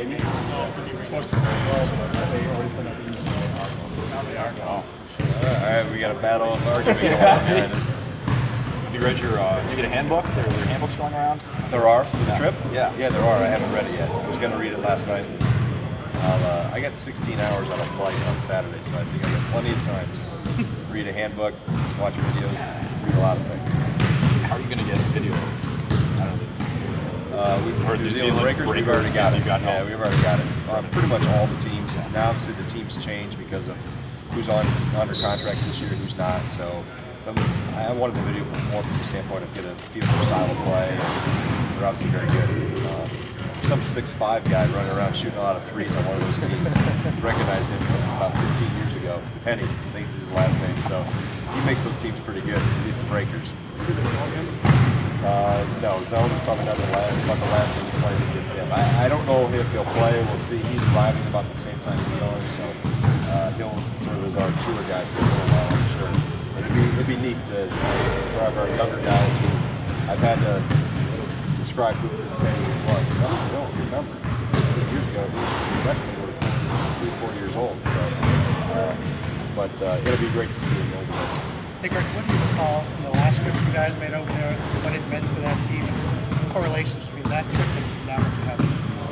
maybe? It's supposed to be. They already sent out the email. Now they are now. All right, we got a battle of argument going on behind us. Have you read your, did you get a handbook? There are handbooks going around? There are for the trip? Yeah. Yeah, there are. I haven't read it yet. I was going to read it last night. I got 16 hours on a flight on Saturday, so I think I got plenty of time to read a handbook, watch videos, read a lot of things. How are you going to get video? New Zealand Breakers, we've already got it. We've We've already got it. Pretty much all the teams. Now, obviously, the teams change because of who's under contract this year, who's not. So, I wanted the video more from the standpoint of get a feel for style of play. They're obviously very good. Some 6'5" guy running around shooting a lot of threes on one of those teams. Recognize him from about 15 years ago. Penny, I think is his last name. So, he makes those teams pretty good, at least the Breakers. No, Zone is probably not the last one to play against him. I don't know if he'll play. We'll see. He's arriving about the same time we are, so he'll serve as our tour guide for a little while, I'm sure. It'd be neat for our younger guys who I've had to describe who Penny was. I don't remember. 2 years ago, these freshmen were 3 or 4 years old. So, but it'll be great to see him over there. Hey, Gard, what do you recall from the last trip you guys made over there, what it meant to that team, and correlations between that trip and now what you have?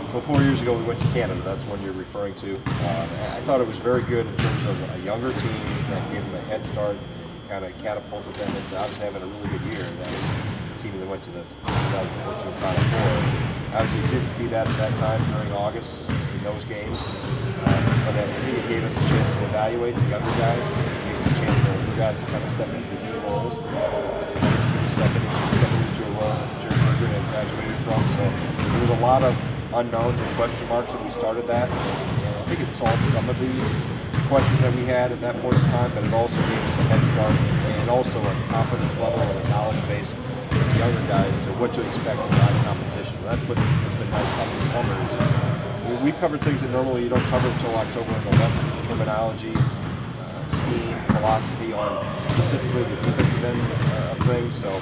Well, 4 years ago we went to Canada. That's the one you're referring to. I thought it was very good in terms of a younger team that gave them a head start, kind of catapulted them into obviously having a really good year. That was the team that went to the 2014 Final Four. Obviously didn't see that at that time during August in those games. But I think it gave us a chance to evaluate the younger guys. It gave us a chance for the older guys to kind of step into new roles. Basically stepping into a role that Jerry Berger had graduated from. So there was a lot of unknowns and question marks that we started that. And I think it solved some of the questions that we had at that point in time, but it also gave us a head start and also a confidence level and a knowledge base for the younger guys to what to expect in live competition. That's what's been nice about this summer is we cover things that normally you don't cover until October and November. Terminology, scheme, philosophy on specifically the defensive end of things. So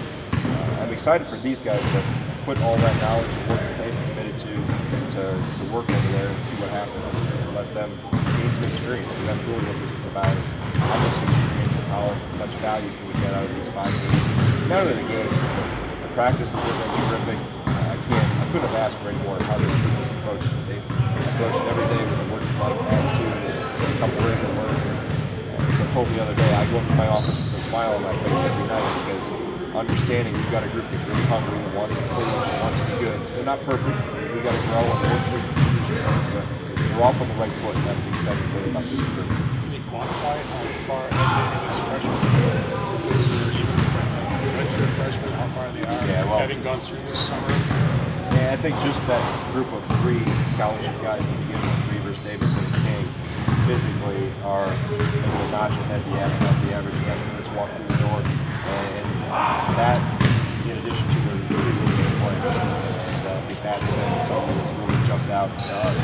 I'm excited for these guys to put all that knowledge and work that they've committed to work over there and see what happens and let them gain some experience. And that's really what this is about is how much experience and how much value can we get out of these 5 games. Not only the games, but the practices have been terrific. I couldn't have asked for any more how this group was approached. They've approached every day with a work-like attitude and come work and work. As I told the other day, I go up to my office with a smile on my face every night because understanding we've got a group that's really hungry and wants to please and wants to be good. They're not perfect. We've got to grow and work through some things, but we're off on the right foot, and that's the exciting thing about this group. Can you quantify how far ahead this freshman is, or even redshirt freshmen, how far they are, having gone through this summer? Yeah, I think just that group of 3 scholarship guys to begin with, Reavers, Davidson, and King, physically are maybe a notch ahead of the average freshman that's walked through the door. And that, in addition to the really, really good players, and I think that's been something that's really jumped out to us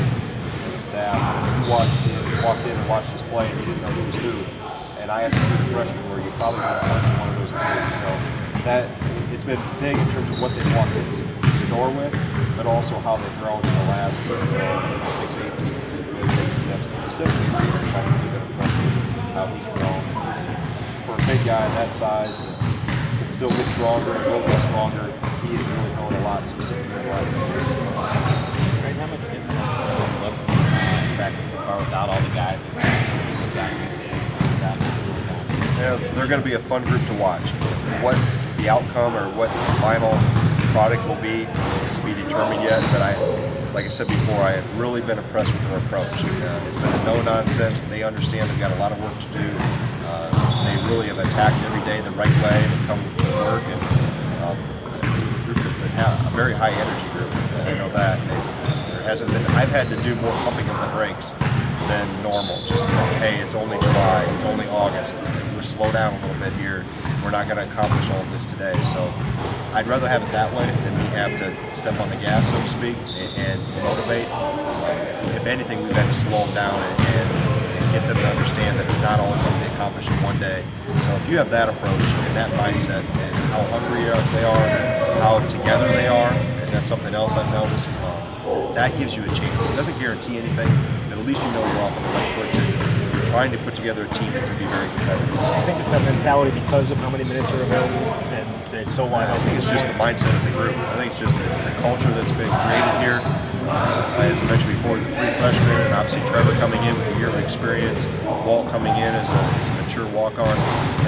as a staff. You walked in and watched us play and you didn't know who was who. And I asked you who the freshman were, you probably would have touched one of those 3. So it's been big in terms of what they've walked in the door with, but also how they've grown in the last 6-8 weeks. Really taking steps specifically trying to keep it impressed with how he's grown. For a big guy that size, can still get stronger and will get stronger. He has really grown a lot specifically in the last couple years. Right, how much different has it looked in practice so far without all the guys that you've got They're going to be a fun group to watch. What the outcome or what the final product will be is to be determined yet, but like I said before, I have really been impressed with their approach. It's been a no-nonsense. They understand they've got a lot of work to do. They really have attacked every day the right way and come to work. And a group that's a very high-energy group. I know that. I've had to do more pumping of the brakes than normal. Just, hey, it's only July, it's only August. We'll slow down a little bit here. We're not going to accomplish all of this today. So I'd rather have it that way than me have to step on the gas, so to speak, and motivate. If anything, we've had to slow them down and get them to understand that it's not all going to be accomplished in one day. So if you have that approach and that mindset and how hungry they are, how together they are, and that's something else I've noticed, that gives you a chance. It doesn't guarantee anything, but at least you know you're off on the right foot. You're trying to put together a team that can be very competitive. I think it's that mentality because of how many minutes are available and it's so wide open. I think it's just the mindset of the group. I think it's just the culture that's been created here. As I mentioned before, the 3 freshmen, and obviously Trevor coming in with a year of experience, Walt coming in as a mature walk-on.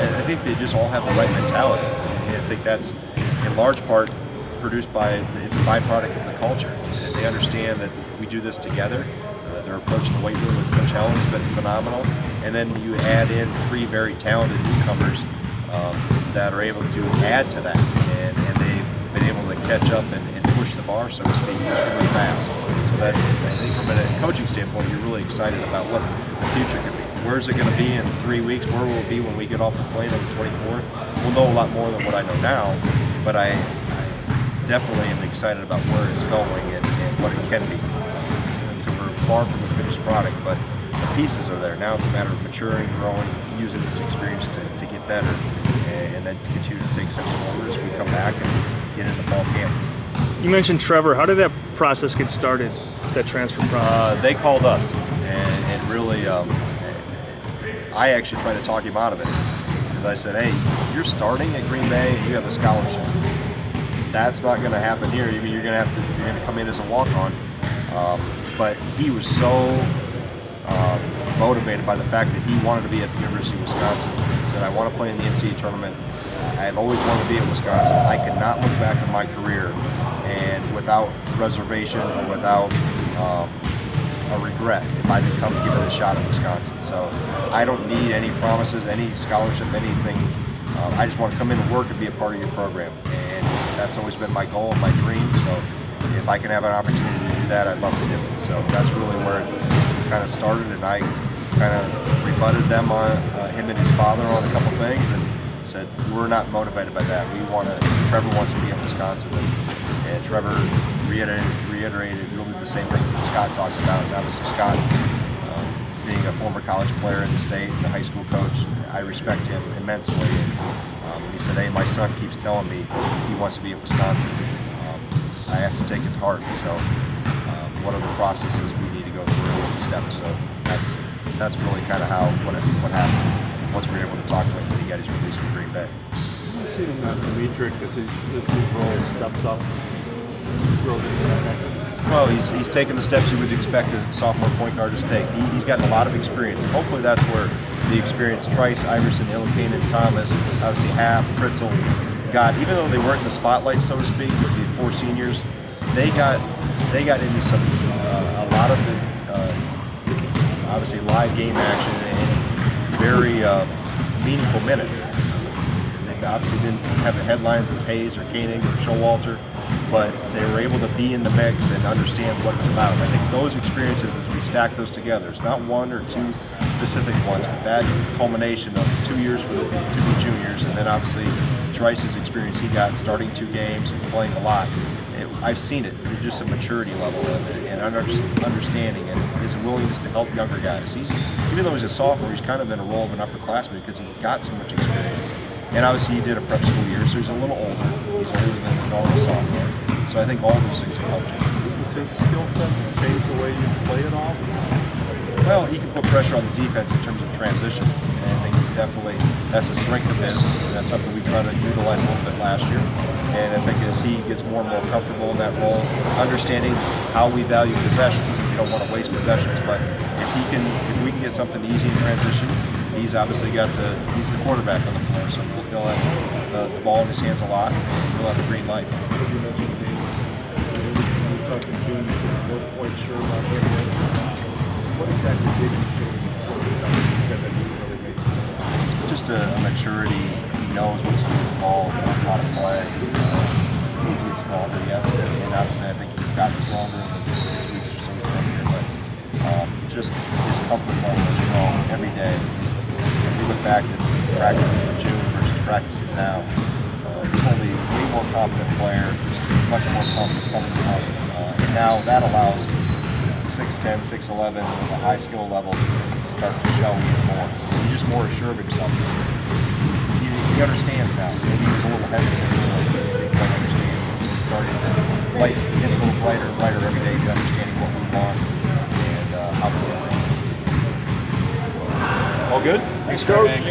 And I think they just all have the right mentality. And I think that's, in large part, produced by, it's a byproduct of the culture. And they understand that we do this together. Their approach in the weight room with Coach Helen has been phenomenal. And then you add in 3 very talented newcomers that are able to add to that. And they've been able to catch up and push the bar, so to speak, extremely fast. So that's, I think from a coaching standpoint, you're really excited about what the future could be. Where's it going to be in 3 weeks? Where will it be when we get off the plane on the 24th? We'll know a lot more than what I know now, but I definitely am excited about where it's going and what it can be. So we're far from the finished product, but the pieces are there. Now it's a matter of maturing, growing, using this experience to get better, and then to continue to take steps forward as we come back and get into fall camp. You mentioned Trevor. How did that process get started, that transfer process? They called us, and really, I actually tried to talk him out of it. Because I said, hey, you're starting at Green Bay and you have a scholarship. That's not going to happen here. You're going to come in as a walk-on. But he was so motivated by the fact that he wanted to be at the University of Wisconsin. He said, I want to play in the NCAA tournament. I've always wanted to be at Wisconsin. I could not look back at my career and without reservation or without a regret if I didn't come give it a shot at Wisconsin. So I don't need any promises, any scholarship, anything. I just want to come in and work and be a part of your program. And that's always been my goal and my dream. So if I can have an opportunity to do that, I'd love to do it. So that's really where it kind of started, and I kind of rebutted them on him and his father on a couple things and said, we're not motivated by that. Trevor wants to be at Wisconsin. And Trevor reiterated really the same things that Scott talked about. And obviously Scott, being a former college player in the state and a high school coach, I respect him immensely. And he said, hey, my son keeps telling me he wants to be at Wisconsin. I have to take it to heart. So what are the processes we need to go through and steps? So that's really kind of what happened once we were able to talk to him when he got his release from Green Bay. You see him not Dimitri as his role steps up, grows into that next. Well, he's taken the steps you would expect a sophomore point guard to take. He's gotten a lot of experience, and hopefully that's where the experience Trice, Iverson, Illican, and Thomas, obviously Happ, Pritzel, got. Even though they weren't in the spotlight, so to speak, with the 4 seniors, they got into some a lot of obviously live game action and very meaningful minutes. They obviously didn't have the headlines of Hayes or Koenig or Showalter, but they were able to be in the mix and understand what it's about. I think those experiences, as we stack those together, it's not 1 or 2 specific ones, but that culmination of 2 years for the 2 juniors, and then obviously Trice's experience he got starting 2 games and playing a lot. I've seen it. It's just a maturity level and understanding and his willingness to help younger guys. Even though he's a sophomore, he's kind of in a role of an upperclassman because he got so much experience. And obviously he did a prep school year, so he's a little older. He's older than a normal sophomore. So I think all those things have helped him. Does his skill set change the way you play it all? Well, he can put pressure on the defense in terms of transition. And I think that's a strength of his. And that's something we try to utilize a little bit last year. And I think as he gets more and more comfortable in that role, understanding how we value possessions, we don't want to waste possessions, but if we can get something easy in transition, he's obviously he's the quarterback on the floor, so he'll have the ball in his hands a lot, and he'll have a green light. You mentioned we talked to juniors and weren't quite sure about him yet. What exactly did he show you since he said that he's really made some stuff? Just a maturity. He knows what to do with the ball, he knows how to play. He's stronger yet, and obviously I think he's gotten stronger in the 6 weeks or so he's been here, but just his comfort level is growing every day. If you look back at practices in June versus practices now, totally way more confident player, just much more comfortable. And now that allows 6'10", 6'11", with a high skill level to start to show even more. He's just more assured of himself. He understands now. Maybe he was a little hesitant, but he didn't quite understand. He's starting to get a little brighter every day to understand All good? Thanks, Coach.